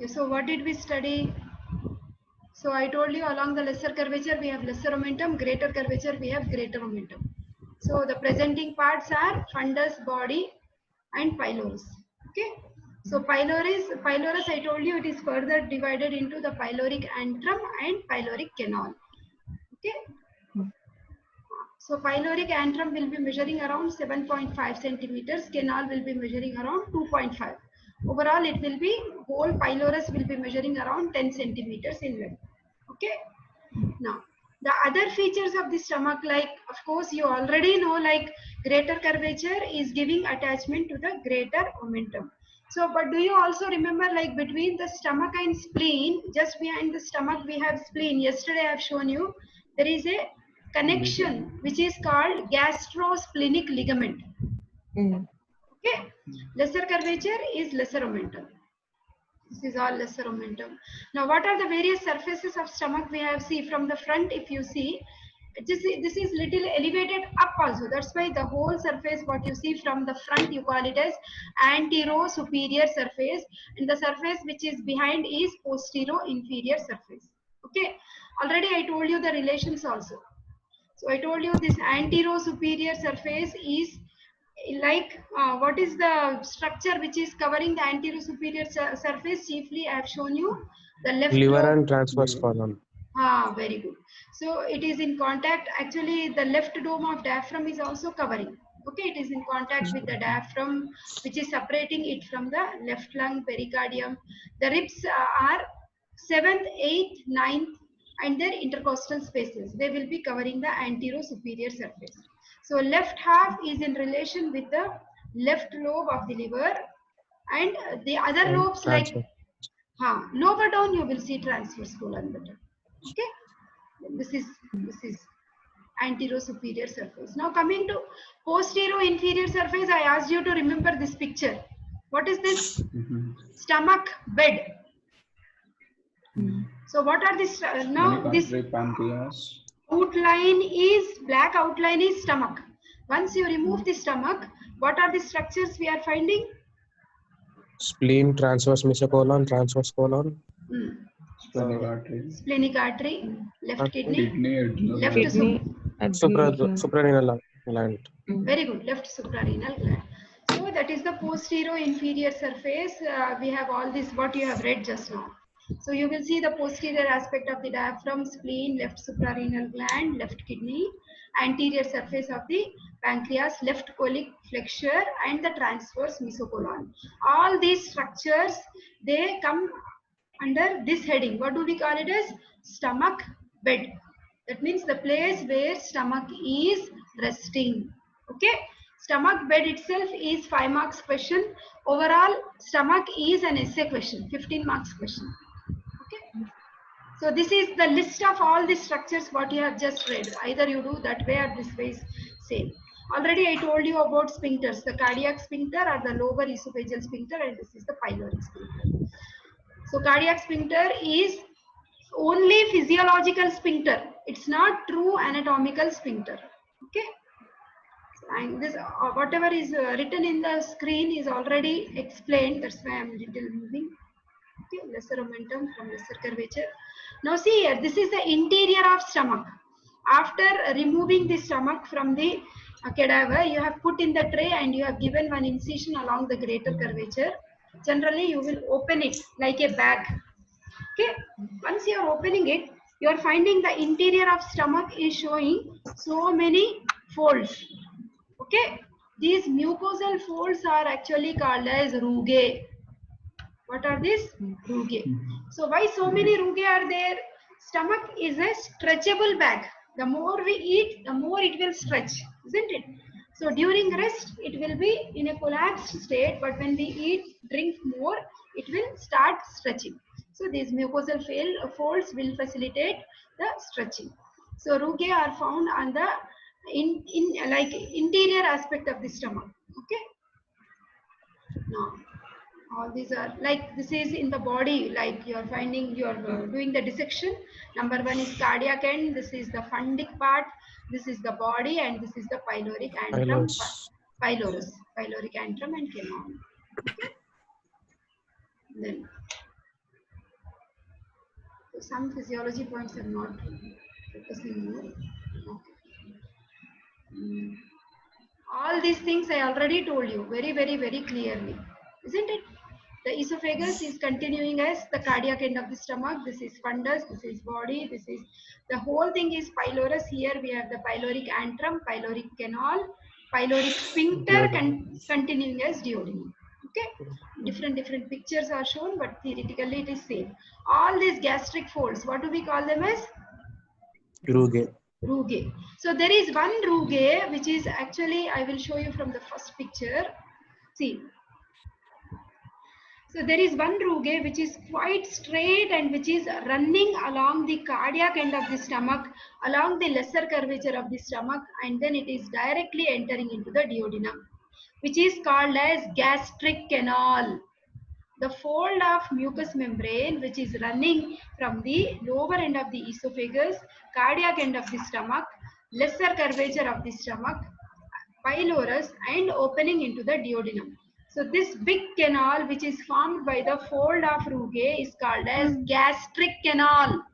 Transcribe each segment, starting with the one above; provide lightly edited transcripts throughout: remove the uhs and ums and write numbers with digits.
So what did we study? So I told you along the lesser curvature we have lesser omentum, greater curvature we have greater omentum. So the presenting parts are fundus, body and pylorus. Okay. So pylorus I told you it is further divided into the pyloric antrum and pyloric canal. Okay. So pyloric antrum will be measuring around 7.5 centimeters, canal will be measuring around 2.5. Overall it will be, whole pylorus will be measuring around 10 centimeters in length. Okay. Now the other features of the stomach, like of course you already know, like greater curvature is giving attachment to the greater omentum. So but do you also remember, like between the stomach and spleen, just behind the stomach we have spleen. Yesterday I have shown you there is a connection which is called gastrosplenic ligament. Okay. Lesser curvature is lesser omentum. This is all lesser omentum. Now what are the various surfaces of stomach we have? See from the front, if you see, this is little elevated up also. That's why the whole surface what you see from the front you call it as antero-superior surface, and the surface which is behind is posterior-inferior surface. Okay. Already I told you the relations also. So I told you this antero-superior surface is like what is the structure which is covering the anterior superior surface? Chiefly I have shown you the left Liver lobe. and transverse column. Very good. So it is in contact, actually the left dome of diaphragm is also covering. Okay, it is in contact with the diaphragm which is separating it from the left lung, pericardium. The ribs are 7th, 8th, 9th and their intercostal spaces. They will be covering the anterior superior surface. So left half is in relation with the left lobe of the liver, and the other lobes like lower down you will see transverse colon better. Okay, this is anterior superior surface. Now coming to posterior inferior surface, I asked you to remember this picture. What is this? Stomach bed. So what are these? Now this pancreas. outline is black, outline is stomach. Once you remove the stomach, what are the structures we are finding? Spleen, transverse mesocolon, transverse colon. Splenic artery, left kidney, left suprarenal gland. Very good, left suprarenal gland. So that is the posterior inferior surface. We have all this what you have read just now. So you will see the posterior aspect of the diaphragm, spleen, left suprarenal gland, left kidney, anterior surface of the pancreas, left colic flexure and the transverse mesocolon. All these structures, they come under this heading. What do we call it as? Stomach bed. That means the place where stomach is resting. Okay. Stomach bed itself is 5 marks question. Overall, stomach is an essay question, 15 marks question. Okay. So this is the list of all the structures what you have just read. Either you do that way or this way is same. Already I told you about sphincters, the cardiac sphincter or the lower esophageal sphincter, and this is the pyloric sphincter. So cardiac sphincter is only physiological sphincter. It's not true anatomical sphincter. Okay. And this whatever is written in the screen is already explained. That's why I'm little moving. Okay, lesser omentum from lesser curvature. Now see here, this is the interior of stomach. After removing the stomach from the cadaver, you have put in the tray and you have given one incision along the greater curvature. Generally, you will open it like a bag. Okay, once you are opening it, you are finding the interior of stomach is showing so many folds. Okay, these mucosal folds are actually called as rugae. What are these? Rugae. So why so many rugae are there? Stomach is a stretchable bag. The more we eat, the more it will stretch, isn't it? So during rest, it will be in a collapsed state, but when we eat, drink more, it will start stretching. So these mucosal folds will facilitate the stretching. So rugae are found on the like interior aspect of the stomach. Okay. Now all these are like, this is in the body, like you are finding, you are doing the dissection. Number 1 is cardiac end, this is the fundic part, this is the body, and this is the pyloric antrum, pyloric antrum and canal. Okay. Then So some physiology points are not focusing more. Okay. All these things I already told you very, very, very clearly, isn't it? The esophagus is continuing as the cardiac end of the stomach. This is fundus, this is body, this is the whole thing is pylorus. Here we have the pyloric antrum, pyloric canal, pyloric sphincter continuing as duodenum. Okay, different pictures are shown, but theoretically it is same. All these gastric folds, what do we call them as? Rugae. Rugae. So there is one rugae which is actually, I will show you from the first picture. See. So there is one rugae which is quite straight and which is running along the cardiac end of the stomach, along the lesser curvature of the stomach, and then it is directly entering into the duodenum, which is called as gastric canal. The fold of mucous membrane which is running from the lower end of the esophagus, cardiac end of the stomach, lesser curvature of the stomach, pylorus, and opening into the duodenum. So this big canal which is formed by the fold of rugae is called as gastric canal.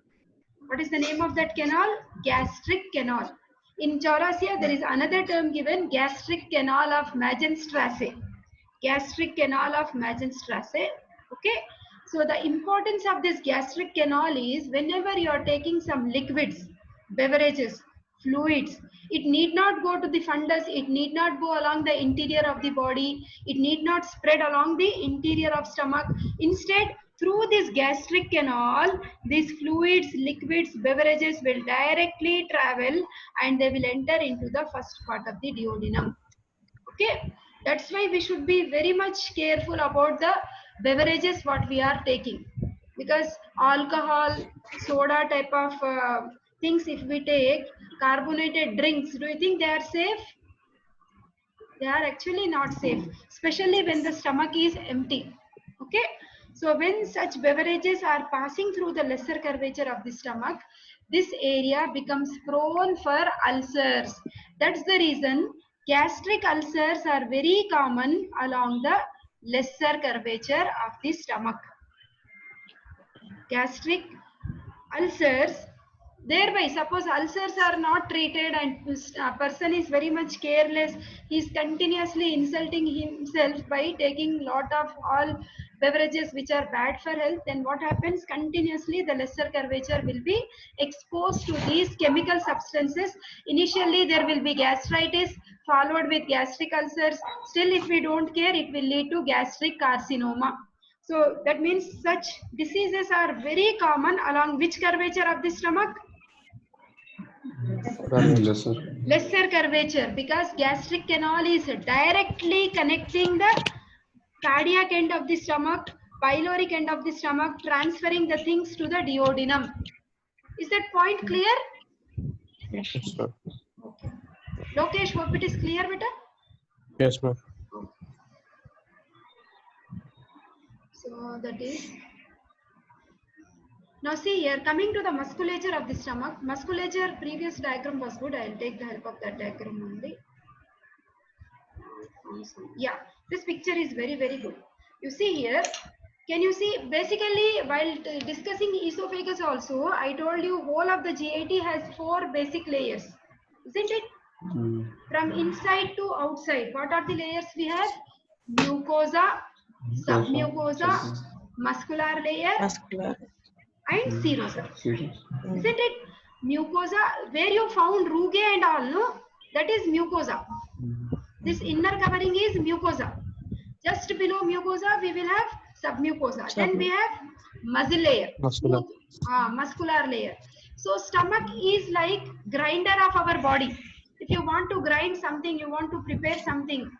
What is the name of that canal? Gastric canal. In Chaurasia, there is another term given, gastric canal of Magenstrasse. Gastric canal of Magenstrasse. Okay. So the importance of this gastric canal is whenever you are taking some liquids, beverages, fluids, it need not go to the fundus, it need not go along the interior of the body, it need not spread along the interior of stomach. Instead, through this gastric canal, these fluids, liquids, beverages will directly travel and they will enter into the first part of the duodenum. Okay, that's why we should be very much careful about the beverages what we are taking, because alcohol, soda type of things if we take, carbonated drinks, do you think they are safe? They are actually not safe, especially when the stomach is empty. Okay, so when such beverages are passing through the lesser curvature of the stomach, this area becomes prone for ulcers. That's the reason gastric ulcers are very common along the lesser curvature of the stomach. Gastric ulcers, thereby suppose ulcers are not treated and a person is very much careless, he is continuously insulting himself by taking lot of all beverages which are bad for health, then what happens, continuously the lesser curvature will be exposed to these chemical substances. Initially there will be gastritis followed with gastric ulcers, still if we don't care it will lead to gastric carcinoma. So that means such diseases are very common along which curvature of the stomach? Lesser curvature, because gastric canal is directly connecting the cardiac end of the stomach, pyloric end of the stomach, transferring the things to the duodenum. Is that point clear? Yes, sir. Okay. Lokesh, hope it is clear, beta? Yes, ma'am. So that is. Now see here, coming to the musculature of the stomach. Musculature, previous diagram was good. I will take the help of that diagram only. Yeah, this picture is very, very good. You see here, can you see, basically while discussing esophagus also, I told you whole of the GIT has 4 basic layers, isn't it? From inside to outside, what are the layers we have? Mucosa, submucosa, muscular layer, and serosa. Isn't it? Mucosa, where you found rugae and all, no? That is mucosa. This inner covering is mucosa. Just below mucosa, we will have submucosa. Then we have muscle layer, muscular layer. So stomach is like grinder of our body. If you want to grind something, you want to prepare something.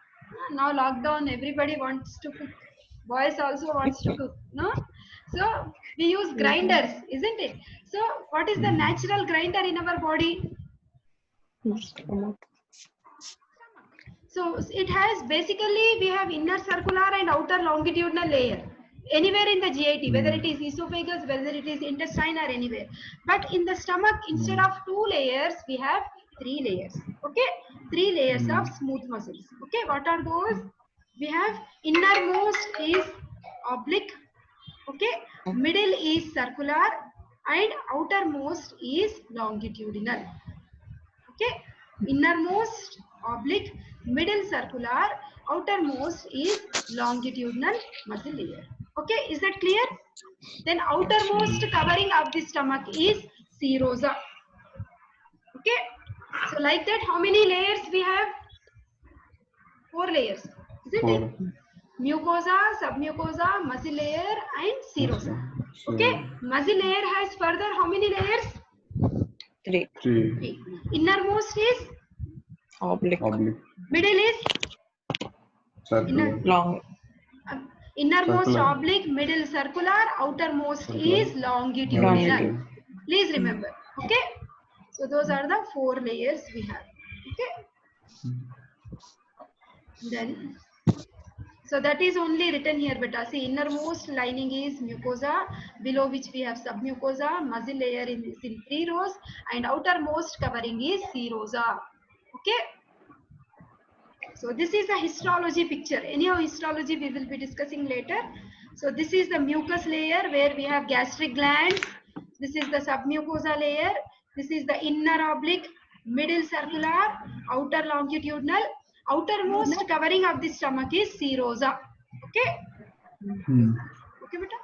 Now lockdown, everybody wants to cook. Boys also wants to cook, no? So we use grinders, isn't it? So what is the natural grinder in our body? So it has, basically we have inner circular and outer longitudinal layer anywhere in the GIT, whether it is esophagus, whether it is intestine or anywhere. But in the stomach, instead of 2 layers, we have 3 layers. Okay, 3 layers of smooth muscles. Okay, what are those? We have innermost is oblique. Okay, middle is circular, and outermost is longitudinal. Okay, innermost oblique, middle circular, outermost is longitudinal muscle layer. Okay, is that clear? Then outermost covering of the stomach is serosa. Okay, so like that, how many layers we have? 4 layers, isn't it? Mucosa, submucosa, muscle layer and serosa. Okay, muscle layer has further how many layers? 3. 3. Innermost is Oblique. middle is Long. innermost Circular. oblique, middle circular, outermost is longitudinal. Longitudinal. Please remember. Okay, so those are the 4 layers we have. Okay, then so that is only written here, but see, innermost lining is mucosa, below which we have submucosa, muscle layer is in 3 rows, and outermost covering is serosa. Okay, so this is a histology picture. Anyhow, histology we will be discussing later. So this is the mucus layer where we have gastric glands. This is the submucosa layer. This is the inner oblique, middle circular, outer longitudinal. Outermost covering of the stomach is serosa. Okay. Okay, beta.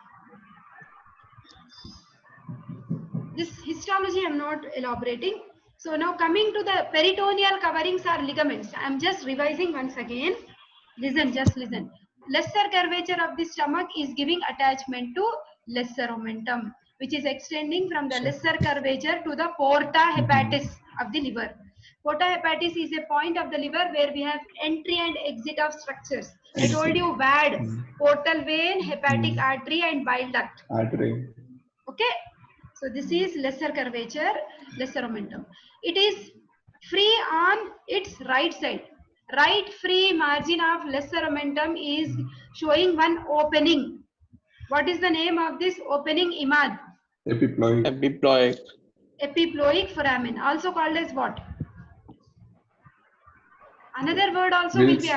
This histology I am not elaborating. So now coming to the peritoneal coverings are ligaments. I am just revising once again. Listen, just listen. Lesser curvature of the stomach is giving attachment to lesser omentum, which is extending from the lesser curvature to the porta hepatis of the liver. Porta hepatis is a point of the liver where we have entry and exit of structures. I told you VAD, portal vein, hepatic artery and bile duct. Okay. So this is lesser curvature, lesser omentum. It is free on its right side. Right free margin of lesser omentum is showing one opening. What is the name of this opening, Imad? Epiploic. Epiploic foramen, also called as what? Another word also will be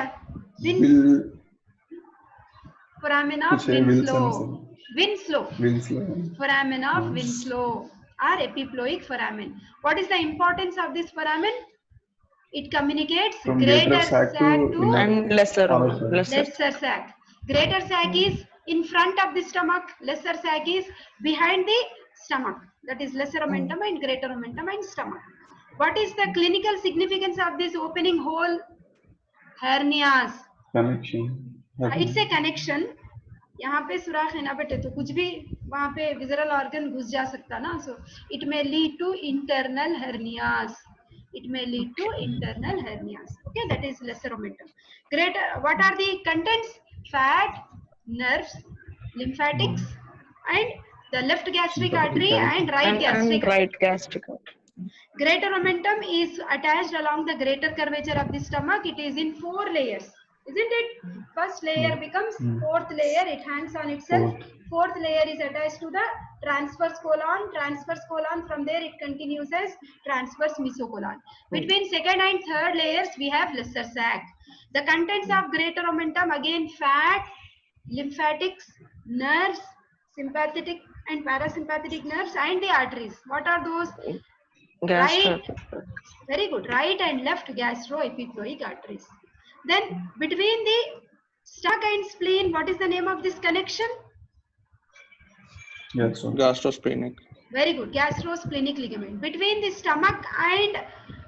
foramen of Winslow. Winslow. Foramen of Winslow or epiploic foramen. What is the importance of this foramen? It communicates From greater sac to And lesser. lesser sac. Greater sac is in front of the stomach. Lesser sac is behind the stomach. That is lesser omentum and greater omentum and stomach. What is the clinical significance of this opening hole? Hernias. Connection. It's a connection. यहाँ पे सुराख है ना बेटे, तो कुछ भी वहाँ पे विजरल ऑर्गन घुस जा सकता ना. So it may lead to internal hernias. It may lead to internal hernias. Okay, that is lesser omentum. Greater. What are the contents? Fat, nerves, lymphatics, and the left gastric artery and right gastric. And right gastric artery. Greater omentum is attached along the greater curvature of the stomach. It is in 4 layers, isn't it? First layer becomes 4th layer. It hangs on itself. 4th layer is attached to the transverse colon. Transverse colon, from there it continues as transverse mesocolon. Between 2nd and 3rd layers we have lesser sac. The contents of greater omentum again fat, lymphatics, nerves, sympathetic and parasympathetic nerves and the arteries. What are those? Right, very good. Right and left gastroepiploic arteries. Then between the stomach and spleen, what is the name of this connection? Gastrosplenic. Very good. Gastrosplenic ligament. Between the stomach and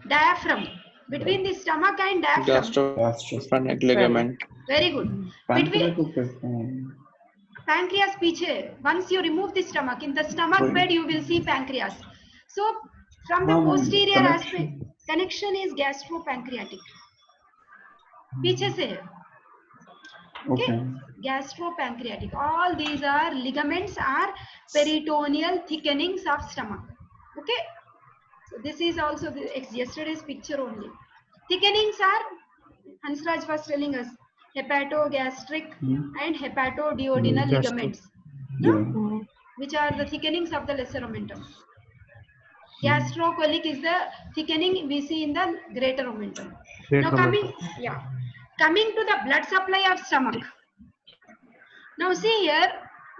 diaphragm. Between the stomach and diaphragm. Gastrosplenic ligament. Very good. Between pancreas piche. Once you remove the stomach, in the stomach bed you will see pancreas. So from the posterior aspect, connection is gastropancreatic. Piche se hai. Okay. Gastropancreatic. All these are ligaments, are peritoneal thickenings of stomach. Okay. So this is also yesterday's picture only. Thickenings are, Hansraj was telling us, hepatogastric and hepatoduodenal ligaments, no? Which are the thickenings of the lesser omentum. Gastrocolic is the thickening we see in the greater omentum. Now coming to the blood supply of stomach. Now see here,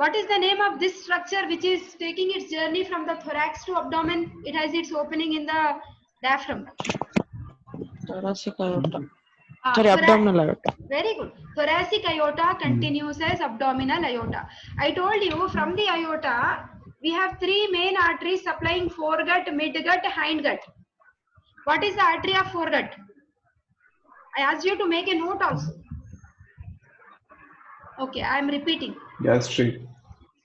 What is the name of this structure which is taking its journey from the thorax to abdomen? It has its opening in the diaphragm. Thoracic aorta. Ah, Sorry, abdominal aorta. Very good. Thoracic aorta continues as abdominal aorta. I told you from the aorta, we have three main arteries supplying foregut, midgut, hindgut. What is the artery of foregut? I asked you to make a note also. Okay, I am repeating. Gastric.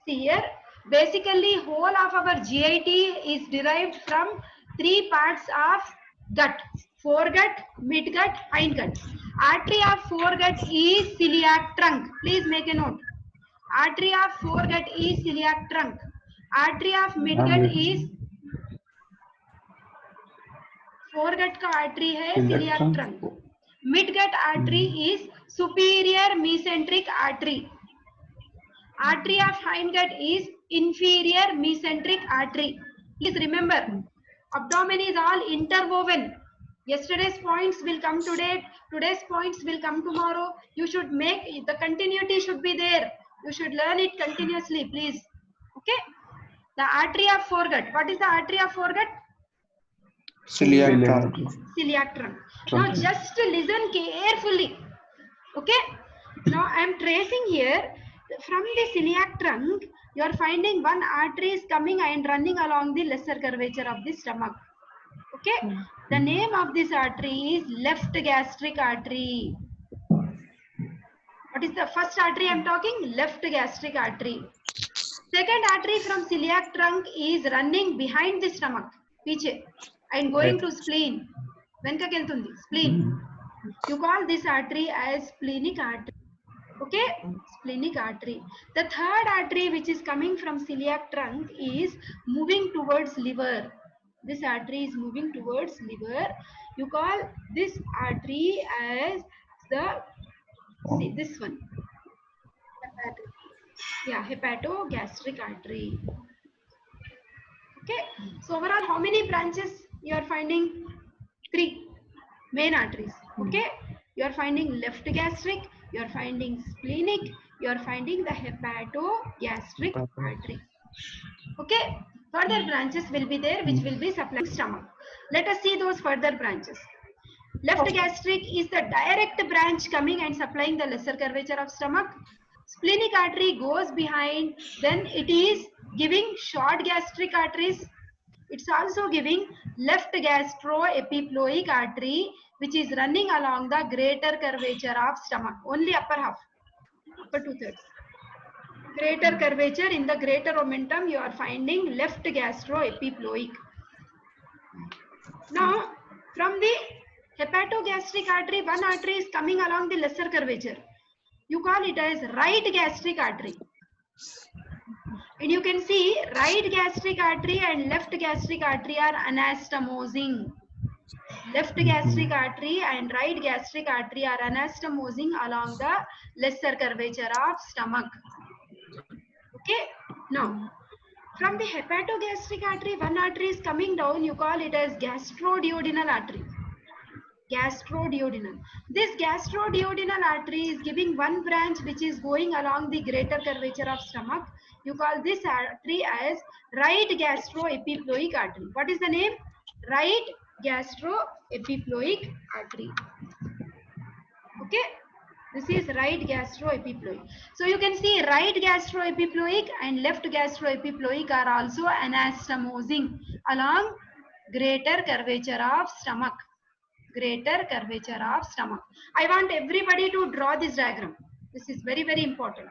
See here, basically whole of our GIT is derived from three parts of gut: foregut, midgut, hindgut. Artery of foregut is celiac trunk. Please make a note. Artery of foregut is celiac trunk. Artery of midgut is foregut का artery है celiac trunk. Midgut artery is superior mesenteric artery. Artery of hindgut is inferior mesenteric artery. Please remember, abdomen is all interwoven. Yesterday's points will come today. Today's points will come tomorrow. You should make the continuity should be there. You should learn it continuously, please. Okay. The artery of foregut. What is the artery of foregut? Celiac trunk. Celiac trunk. Now just listen carefully. Okay. Now I am tracing here. From the celiac trunk, you are finding one artery is coming and running along the lesser curvature of the stomach. Okay. The name of this artery is left gastric artery. What is the first artery I am talking? Left gastric artery. Second artery from celiac trunk is running behind the stomach, piche, and going to spleen. Venka keltundi, spleen. You call this artery as splenic artery. Okay, splenic artery. The third artery which is coming from celiac trunk is moving towards liver. This artery is moving towards liver. You call this artery as the, see this one. Yeah, hepatogastric artery. Okay, so overall how many branches you are finding? Three main arteries. Okay, you are finding left gastric, you are finding splenic, you are finding the hepatogastric artery. Okay, further branches will be there which will be supplying stomach. Let us see those further branches. Left gastric is the direct branch coming and supplying the lesser curvature of stomach. Splenic artery goes behind, then it is giving short gastric arteries. It's also giving left gastroepiploic artery which is running along the greater curvature of stomach, only upper half, upper 2/3. Greater curvature, in the greater omentum you are finding left gastroepiploic. Now from the hepatogastric artery, one artery is coming along the lesser curvature. You call it as right gastric artery. And you can see right gastric artery and left gastric artery are anastomosing. Left gastric artery and right gastric artery are anastomosing along the lesser curvature of stomach. Okay. Now, from the hepatogastric artery, one artery is coming down. You call it as gastroduodenal artery. Gastroduodenal. This gastroduodenal artery is giving one branch which is going along the greater curvature of stomach. You call this artery as right gastroepiploic artery. What is the name? Right gastroepiploic artery. Okay. This is right gastroepiploic. So you can see right gastroepiploic and left gastroepiploic are also anastomosing along greater curvature of stomach. Greater curvature of stomach. I want everybody to draw this diagram. This is very, very important.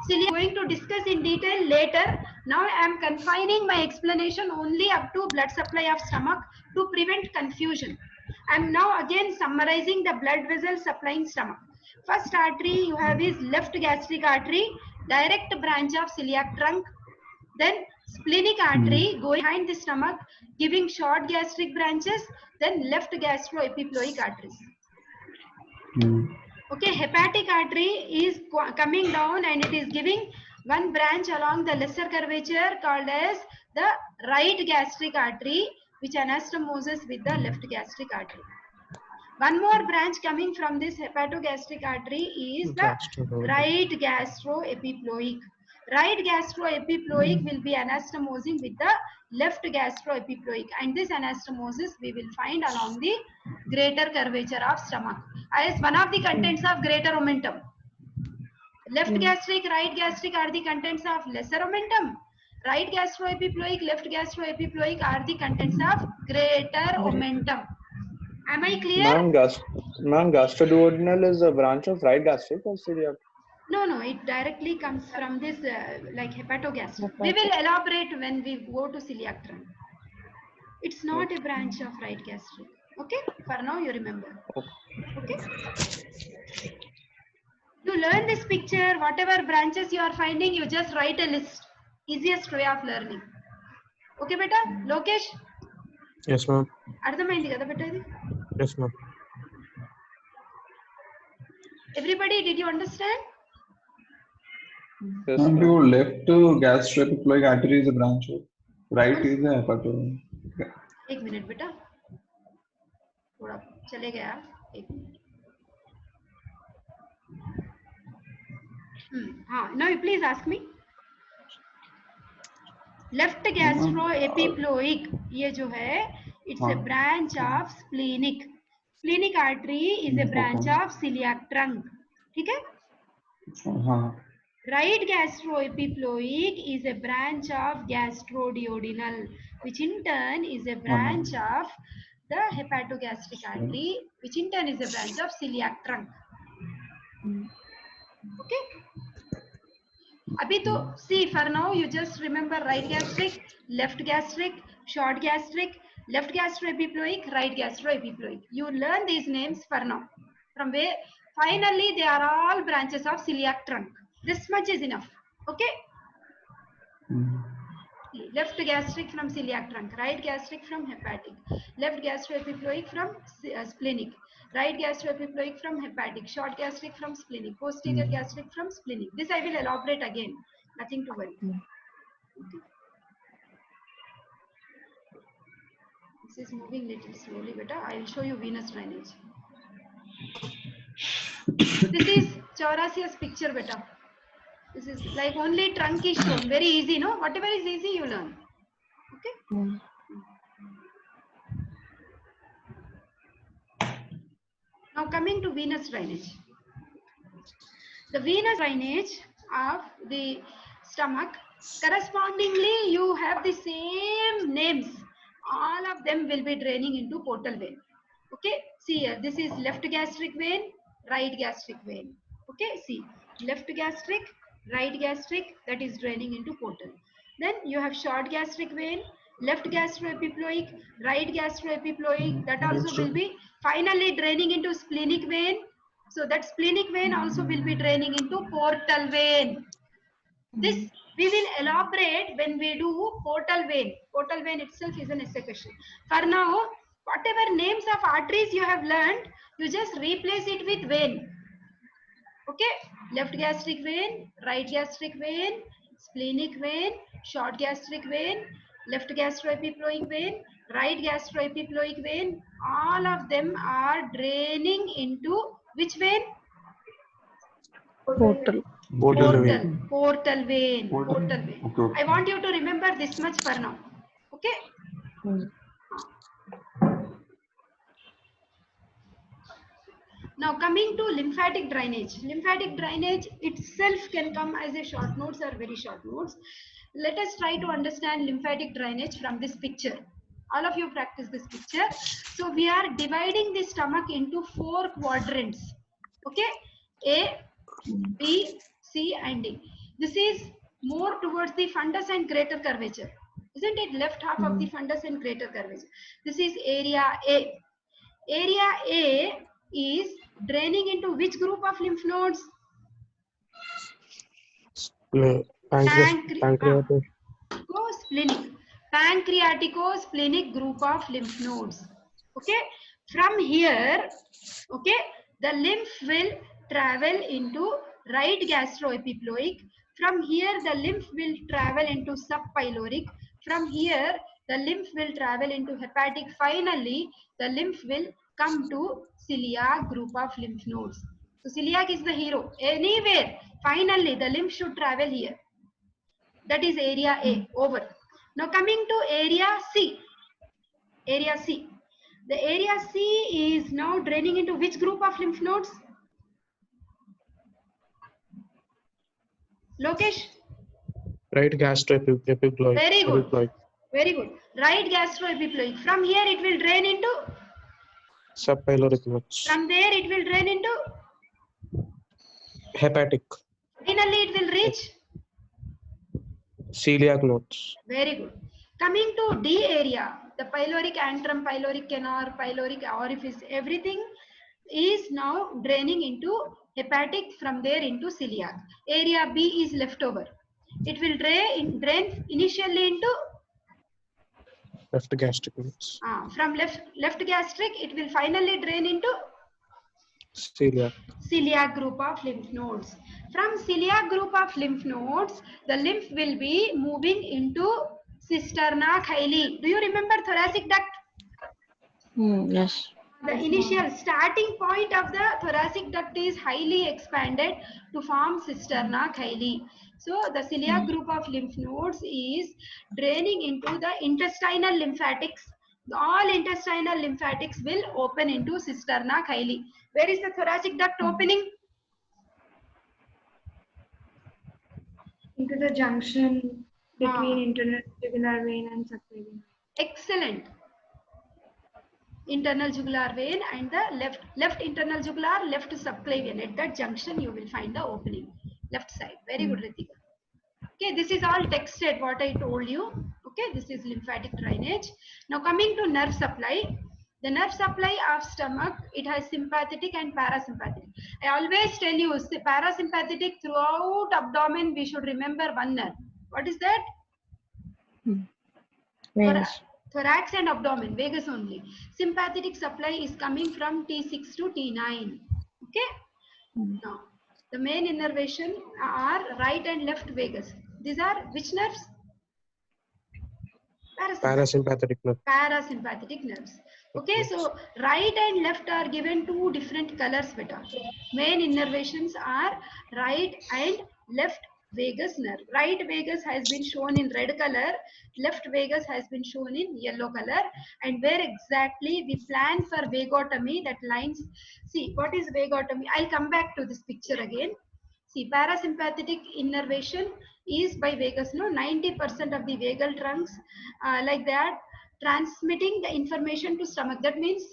So we are going to discuss in detail later. Now I am confining my explanation only up to blood supply of stomach to prevent confusion. I am now again summarizing the blood vessels supplying stomach. First artery you have is left gastric artery, direct branch of celiac trunk. Then splenic artery going behind the stomach, giving short gastric branches. Then left gastroepiploic arteries. Okay, hepatic artery is coming down and it is giving one branch along the lesser curvature called as the right gastric artery, which anastomoses with the left gastric artery. One more branch coming from this hepatogastric artery is the right gastroepiploic. Right gastroepiploic will be anastomosing with the left gastroepiploic, and this anastomosis we will find along the greater curvature of stomach as one of the contents of greater omentum. Left gastric, right gastric are the contents of lesser omentum. Right gastroepiploic, left gastroepiploic are the contents of greater omentum. Am I clear? Ma'am, gastroduodenal is a branch of right gastric or celiac? No, it directly comes from this like hepatogastric. We will elaborate when we go to celiac trunk. It's not a branch of right gastric. Okay, for now you remember. Okay. You learn this picture, whatever branches you are finding, you just write a list. Easiest way of learning. Okay, beta? Lokesh? Yes, ma'am. అర్థమైంది కదా బేటా ఇది? Yes, ma'am. Everybody, did you understand? Yes, Ma'am, ma'am. your left gastroepiploic artery is a branch, right is a hepato. एक minute बेटा, थोड़ा चले गया, एक minute. हाँ, now you please ask me. Left gastroepiploic ये जो है, it's a branch of splenic. Splenic artery is a branch of celiac trunk. ठीक है? हाँ. Right gastroepiploic is a branch of gastroduodenal, which in turn is a branch of the hepatogastric artery, which in turn is a branch of celiac trunk. Okay? Abhi to see, for now you just remember right gastric, left gastric, short gastric, left gastroepiploic, right gastroepiploic. You learn these names for now. From where finally they are all branches of celiac trunk. This much is enough. Okay? Left gastric from celiac trunk, right gastric from hepatic, left gastroepiploic from splenic, right gastroepiploic from hepatic, short gastric from splenic, posterior gastric from splenic. This I will elaborate again. Nothing to worry. Okay. This is moving little slowly, beta. I will show you venous drainage. This is Chaurassius picture, beta. This is like only trunk is shown. Very easy, no? Whatever is easy, you learn. Okay? Now coming to venous drainage. The venous drainage of the stomach, correspondingly you have the same names. All of them will be draining into portal vein. Okay? See here, this is left gastric vein, right gastric vein. Okay? See, left gastric, right gastric, that is draining into portal. Then you have short gastric vein, left gastroepiploic, right gastroepiploic, that also will be finally draining into splenic vein. So that splenic vein also will be draining into portal vein. This we will elaborate when we do portal vein. Portal vein itself is an essay question. For now, whatever names of arteries you have learned, you just replace it with vein. Okay? Left gastric vein, right gastric vein, splenic vein, short gastric vein, left gastroepiploic vein, right gastroepiploic vein, all of them are draining into which vein? Portal. Portal vein. Portal vein. Portal vein. Okay. I want you to remember this much for now. Okay? Now coming to lymphatic drainage. Lymphatic drainage itself can come as a short notes or very short notes. Let us try to understand lymphatic drainage from this picture. All of you practice this picture. So we are dividing the stomach into 4 quadrants. Okay? A, B, C and D. This is more towards the fundus and greater curvature. Isn't it? Left half of the fundus and greater curvature. This is area A. Area A is draining into which group of lymph nodes? Pancreatic. Pancreatico-splenic group of lymph nodes. Okay. From here, okay, the lymph will travel into right gastroepiploic. From here, the lymph will travel into subpyloric. From here, the lymph will travel into hepatic. Finally, the lymph will come to celiac group of lymph nodes. So celiac is the hero. Anywhere, finally, the lymph should travel here. That is area A, over. Now coming to area C. Area C. The area C is now draining into which group of lymph nodes? Lokesh? Right gastroepiploic. Very good. Epiploic. Very good. Right gastroepiploic. From here it will drain into? Subpyloric nodes. From there it will drain into? Hepatic. Finally it will reach? Celiac nodes. Very good. Coming to D area, the pyloric antrum, pyloric canal, pyloric orifice, everything is now draining into hepatic, from there into celiac. Area B is left over. It will drain initially into? Left gastric nodes. From left gastric, it will finally drain into? Celiac. Celiac group of lymph nodes. From celiac group of lymph nodes, the lymph will be moving into cisterna chyli. Do you remember thoracic duct? Yes. The initial starting point of the thoracic duct is highly expanded to form cisterna chyli. So the celiac group of lymph nodes is draining into the intestinal lymphatics. All intestinal lymphatics will open into cisterna chyli. Where is the thoracic duct opening? Into the junction between internal jugular vein and subclavian. Excellent. Internal jugular vein and the left internal jugular, left subclavian. At that junction, you will find the opening. Left side. Very good, Ritika. Okay, this is all texted what I told you. Okay, this is lymphatic drainage. Now coming to nerve supply. The nerve supply of stomach, it has sympathetic and parasympathetic. I always tell you, parasympathetic throughout abdomen, we should remember one nerve. What is that? Vagus. Thorax and abdomen, vagus only. Sympathetic supply is coming from T6 to T9. Okay? Now, the main innervation are right and left vagus. These are which nerves? Parasympathetic nerve. Parasympathetic nerves. Okay, so right and left are given two different colors, beta. Main innervations are right and left vagus nerve. Right vagus has been shown in red color, left vagus has been shown in yellow color, and where exactly we plan for vagotomy, that lines. See, what is vagotomy? I'll come back to this picture again. See, parasympathetic innervation is by vagus, no, 90% of the vagal trunks, like that, transmitting the information to stomach. That means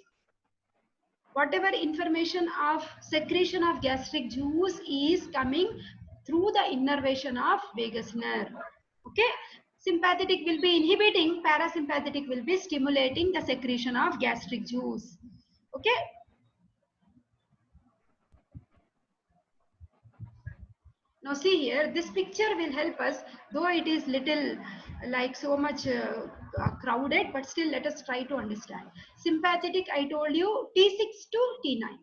whatever information of secretion of gastric juice is coming through the innervation of vagus nerve. Okay, sympathetic will be inhibiting, parasympathetic will be stimulating the secretion of gastric juice. Okay. Now see here, this picture will help us, though it is little like so much crowded, but still let us try to understand. Sympathetic, I told you T6 to T9.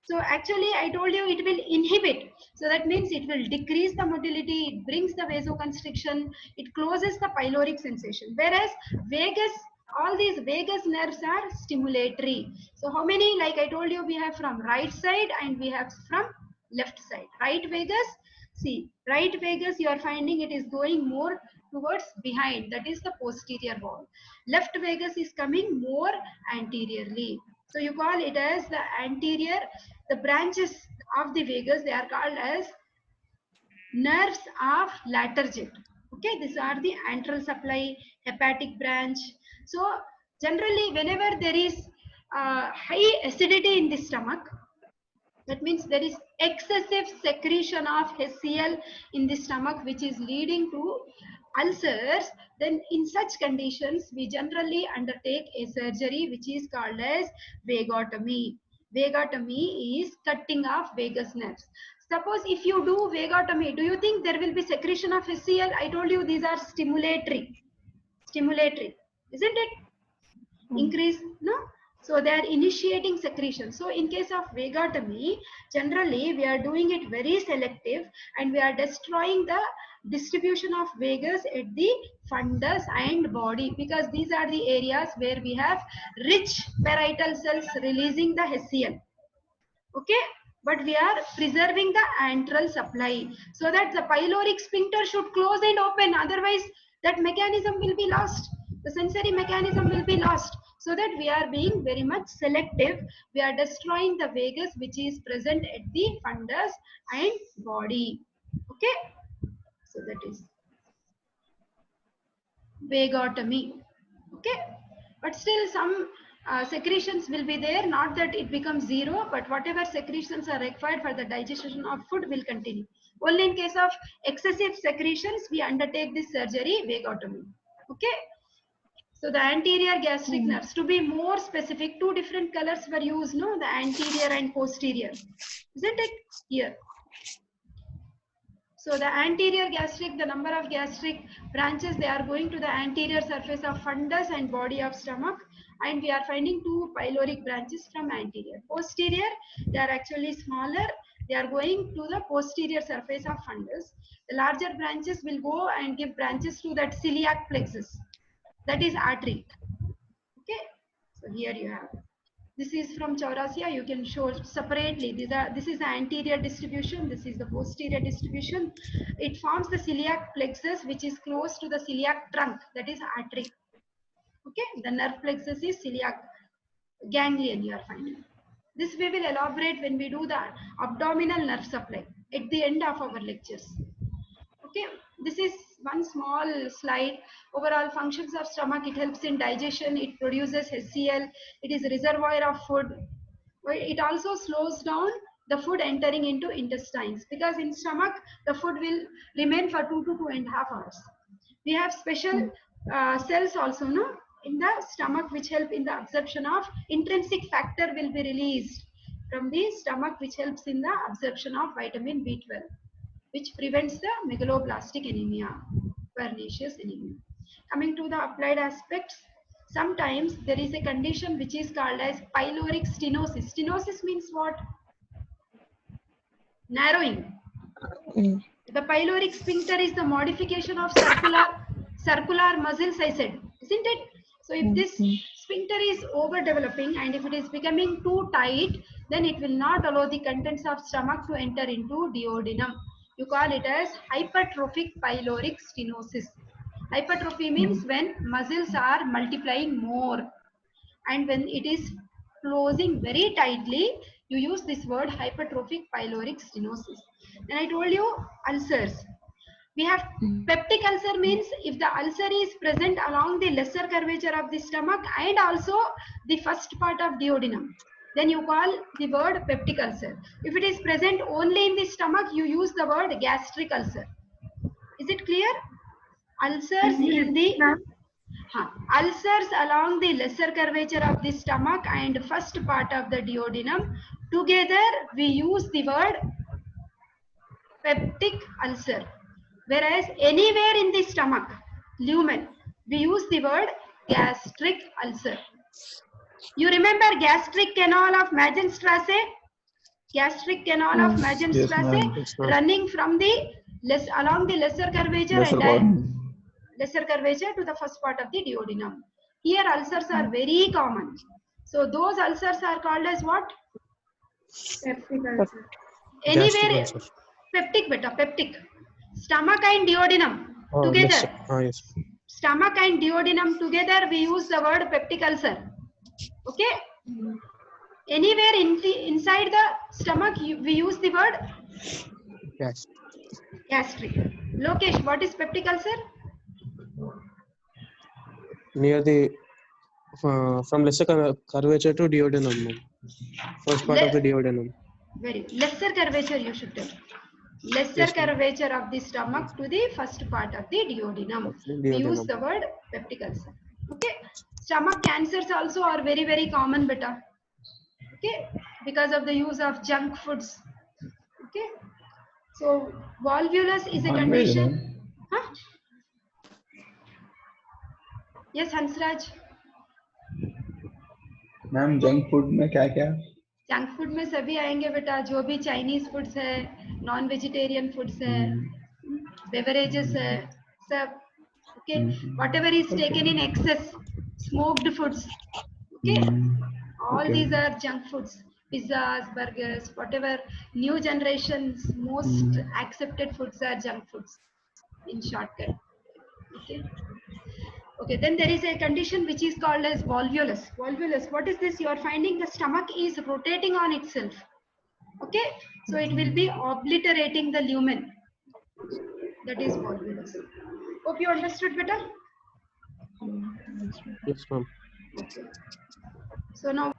So actually I told you it will inhibit. So that means it will decrease the motility, it brings the vasoconstriction, it closes the pyloric sensation. Whereas vagus, all these vagus nerves are stimulatory. So how many, like I told you, we have from right side and we have from left side. Right vagus, see, right vagus you are finding it is going more towards behind, that is the posterior wall. Left vagus is coming more anteriorly. So you call it as the anterior, the branches of the vagus, they are called as nerves of Latarjet. Okay, these are the antral supply, hepatic branch. So generally whenever there is high acidity in the stomach, that means there is excessive secretion of HCl in the stomach which is leading to ulcers, then in such conditions we generally undertake a surgery which is called as vagotomy. Vagotomy is cutting off vagus nerves. Suppose if you do vagotomy, do you think there will be secretion of HCl? I told you these are stimulatory, isn't it? Increase, no? So they are initiating secretion. So in case of vagotomy, generally we are doing it very selective and we are destroying the distribution of vagus at the fundus and body, because these are the areas where we have rich parietal cells releasing the HCl. Okay, but we are preserving the antral supply so that the pyloric sphincter should close and open. Otherwise, that mechanism will be lost. The sensory mechanism will be lost. So that we are being very much selective. We are destroying the vagus which is present at the fundus and body. Okay. So that is vagotomy. Okay. But still some secretions will be there, not that it becomes zero, but whatever secretions are required for the digestion of food will continue. Only in case of excessive secretions, we undertake this surgery, vagotomy. Okay. So the anterior gastric nerves, to be more specific, two different colors were used, no? The anterior and posterior. Isn't it? Here. So the anterior gastric, the number of gastric branches, they are going to the anterior surface of fundus and body of stomach. And we are finding two pyloric branches from anterior. Posterior, they are actually smaller. They are going to the posterior surface of fundus. The larger branches will go and give branches to that celiac plexus. That is artery. Okay. So here you have. This is from Chaurasia. You can show separately. This is the anterior distribution. This is the posterior distribution. It forms the celiac plexus, which is close to the celiac trunk. That is artery. Okay. The nerve plexus is celiac ganglion. You are finding. This we will elaborate when we do the abdominal nerve supply at the end of our lectures. Okay. This is one small slide. Overall functions of stomach. It helps in digestion. It produces HCl. It is a reservoir of food. It also slows down the food entering into intestines, because in stomach the food will remain for 2 to 2.5 hours. We have special cells also, no, in the stomach which help in the absorption of intrinsic factor will be released from the stomach, which helps in the absorption of vitamin B12. Which prevents the megaloblastic anemia, pernicious anemia. Coming to the applied aspects, sometimes there is a condition which is called as pyloric stenosis. Stenosis means what? Narrowing. The pyloric sphincter is the modification of circular muscles, I said, isn't it? So if this sphincter is overdeveloping and if it is becoming too tight, then it will not allow the contents of stomach to enter into duodenum. You call it as hypertrophic pyloric stenosis. Hypertrophy means when muscles are multiplying more, and when it is closing very tightly, you use this word hypertrophic pyloric stenosis. Then I told you ulcers. We have peptic ulcer means if the ulcer is present along the lesser curvature of the stomach and also the first part of duodenum, then you call the word peptic ulcer. If it is present only in the stomach, you use the word gastric ulcer. Is it clear? Ulcers in the ulcers along the lesser curvature of the stomach and first part of the duodenum, together we use the word peptic ulcer. Whereas anywhere in the stomach, lumen, we use the word gastric ulcer. You remember gastric canal of Magenstrasse? Gastric canal of Magenstrasse running from the along the lesser curvature lesser curvature to the first part of the duodenum. Here ulcers are very common. So those ulcers are called as what? Peptic ulcer. Anywhere peptic beta, peptic. Stomach and duodenum together. Yes. Stomach and duodenum together we use the word peptic ulcer. Okay? Anywhere inside the stomach we use the word gastric. Lokesh, what is peptic ulcer? Near the from lesser curvature to duodenum. First part of the duodenum. Very lesser curvature you should tell. Lesser curvature of the stomach to the first part of the duodenum. We use the word peptic ulcer. Okay. Stomach cancers also are very, very common, beta. Okay. Because of the use of junk foods. Okay. So volvulus is a condition. Huh? Yes, Hansraj. Ma'am junk food में क्या क्या? Junk food में सभी आएंगे बेटा, जो भी Chinese foods है, नॉन वेजिटेरियन फूड्स है, बेवरेजेस है, सब. Okay, whatever is taken in excess, smoked foods. Okay, all these are junk foods. pizzas, burgers, whatever new generation's most accepted foods are junk foods in shortcut. Okay. Okay, then there is a condition which is called as volvulus. Volvulus, what is this? You are finding the stomach is rotating on itself. Okay, so it will be obliterating the lumen. That is volvulus. Hope you understood better. Yes, ma'am. Okay. So now